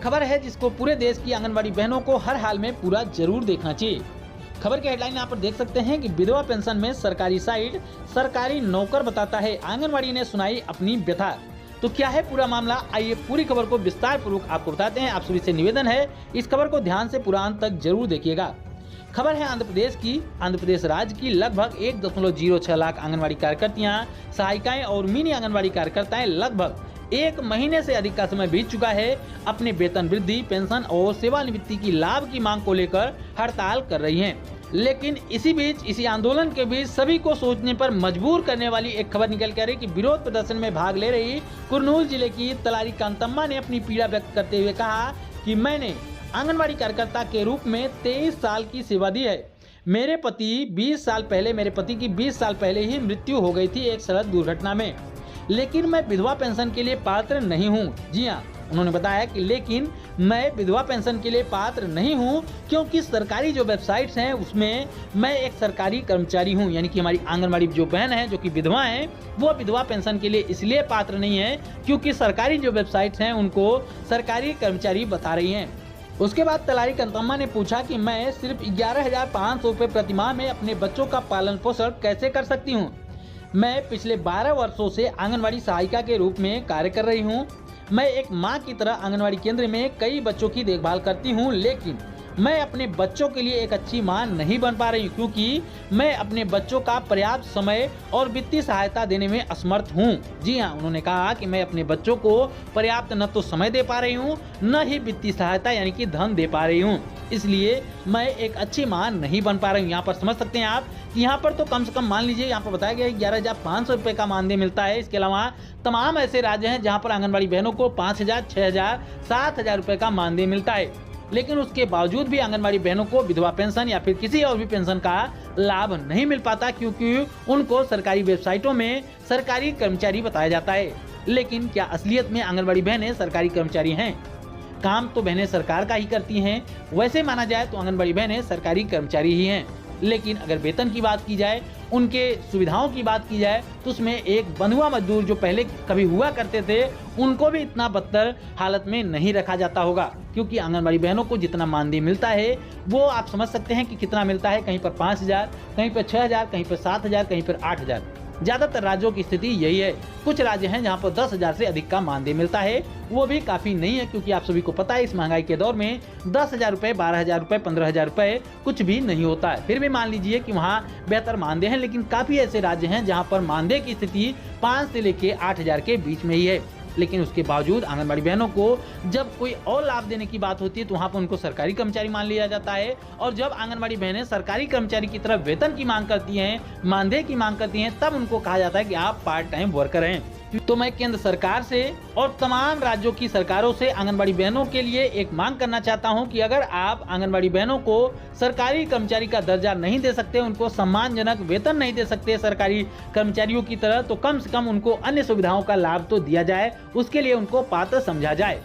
खबर है जिसको पूरे देश की आंगनबाड़ी बहनों को हर हाल में पूरा जरूर देखना चाहिए। खबर की हेडलाइन यहाँ पर देख सकते हैं कि विधवा पेंशन में सरकारी साइड, सरकारी नौकर बताता है आंगनबाड़ी ने सुनाई अपनी व्यथा। तो क्या है पूरा मामला, आइए पूरी खबर को विस्तार पूर्वक आपको बताते हैं। आप सभी से निवेदन है इस खबर को ध्यान से पूरा अंत तक जरूर देखिएगा। खबर है आंध्र प्रदेश की। आंध्र प्रदेश राज्य की लगभग 1.06 लाख आंगनबाड़ी कार्यकर्तियां, सहायिकाएं और मिनी आंगनबाड़ी कार्यकर्ताएं लगभग 1 महीने से अधिक का समय बीत चुका है अपने वेतन वृद्धि, पेंशन और सेवानिवृत्ति की लाभ की मांग को लेकर हड़ताल कर रही हैं। लेकिन इसी आंदोलन के बीच सभी को सोचने पर मजबूर करने वाली एक खबर निकल कर रही कि विरोध प्रदर्शन में भाग ले रही कुरनूल जिले की तलारी कांतम्मा ने अपनी पीड़ा व्यक्त करते हुए कहा कि मैंने आंगनबाड़ी कार्यकर्ता के रूप में 23 साल की सेवा दी है। मेरे पति की 20 साल पहले ही मृत्यु हो गई थी एक सड़क दुर्घटना में, लेकिन मैं विधवा पेंशन के लिए पात्र नहीं हूँ। जी हाँ, उन्होंने बताया कि लेकिन मैं विधवा पेंशन के लिए पात्र नहीं हूँ क्योंकि सरकारी जो वेबसाइट्स हैं उसमें मैं एक सरकारी कर्मचारी हूँ। यानी कि हमारी आंगनबाड़ी जो बहन है जो कि विधवा हैं वो विधवा पेंशन के लिए इसलिए पात्र नहीं है क्योंकि सरकारी जो वेबसाइट्स हैं उनको सरकारी कर्मचारी बता रही हैं। उसके बाद तलारी कांतम्मा ने पूछा कि मैं सिर्फ 11,500 रुपये प्रति माह में अपने बच्चों का पालन पोषण कैसे कर सकती हूँ। मैं पिछले 12 वर्षों से आंगनबाड़ी सहायिका के रूप में कार्य कर रही हूँ। मैं एक माँ की तरह आंगनबाड़ी केंद्र में कई बच्चों की देखभाल करती हूँ, लेकिन मैं अपने बच्चों के लिए एक अच्छी माँ नहीं बन पा रही क्योंकि मैं अपने बच्चों का पर्याप्त समय और वित्तीय सहायता देने में असमर्थ हूँ। जी हाँ, उन्होंने कहा कि मैं अपने बच्चों को पर्याप्त न तो समय दे पा रही हूँ न ही वित्तीय सहायता यानी कि धन दे पा रही हूँ, इसलिए मैं एक अच्छी माँ नहीं बन पा रही हूँ। यहाँ पर समझ सकते हैं आप कि यहाँ पर तो कम से कम मान लीजिए यहाँ पर बताया गया 11,500 रुपये का मानदेय मिलता है। इसके अलावा तमाम ऐसे राज्य हैं जहाँ पर आंगनबाड़ी बहनों को 5,000, 6,000, 7,000 रुपये का मानदेय मिलता है, लेकिन उसके बावजूद भी आंगनबाड़ी बहनों को विधवा पेंशन या फिर किसी और भी पेंशन का लाभ नहीं मिल पाता क्योंकि उनको सरकारी वेबसाइटों में सरकारी कर्मचारी बताया जाता है। लेकिन क्या असलियत में आंगनबाड़ी बहनें सरकारी कर्मचारी हैं? काम तो बहनें सरकार का ही करती हैं, वैसे माना जाए तो आंगनबाड़ी बहनें सरकारी कर्मचारी ही हैं। लेकिन अगर वेतन की बात की जाए, उनके सुविधाओं की बात की जाए तो उसमें एक बंधुआ मजदूर जो पहले कभी हुआ करते थे उनको भी इतना बदतर हालत में नहीं रखा जाता होगा क्योंकि आंगनबाड़ी बहनों को जितना मानदेय मिलता है वो आप समझ सकते हैं कि कितना मिलता है। कहीं पर 5,000, कहीं पर 6,000, कहीं पर 7,000, कहीं पर 8,000। ज्यादातर राज्यों की स्थिति यही है। कुछ राज्य हैं जहां पर 10,000 से अधिक का मानदेय मिलता है, वो भी काफी नहीं है क्योंकि आप सभी को पता है इस महंगाई के दौर में 10,000 रुपए, 12,000 रुपए, 15,000 रुपए कुछ भी नहीं होता है। फिर भी मान लीजिए कि वहाँ बेहतर मानदेय है, लेकिन काफी ऐसे राज्य हैं जहाँ पर मानदेय की स्थिति 5 से लेके 8,000 के बीच में ही है। लेकिन उसके बावजूद आंगनबाड़ी बहनों को जब कोई और लाभ देने की बात होती है तो वहाँ पर उनको सरकारी कर्मचारी मान लिया जाता है, और जब आंगनबाड़ी बहनें सरकारी कर्मचारी की तरफ वेतन की मांग करती हैं, मानदेय की मांग करती हैं, तब उनको कहा जाता है कि आप पार्ट टाइम वर्कर हैं। तो मैं केंद्र सरकार से और तमाम राज्यों की सरकारों से आंगनबाड़ी बहनों के लिए एक मांग करना चाहता हूं कि अगर आप आंगनबाड़ी बहनों को सरकारी कर्मचारी का दर्जा नहीं दे सकते, उनको सम्मानजनक वेतन नहीं दे सकते सरकारी कर्मचारियों की तरह, तो कम से कम उनको अन्य सुविधाओं का लाभ तो दिया जाए, उसके लिए उनको पात्र समझा जाए।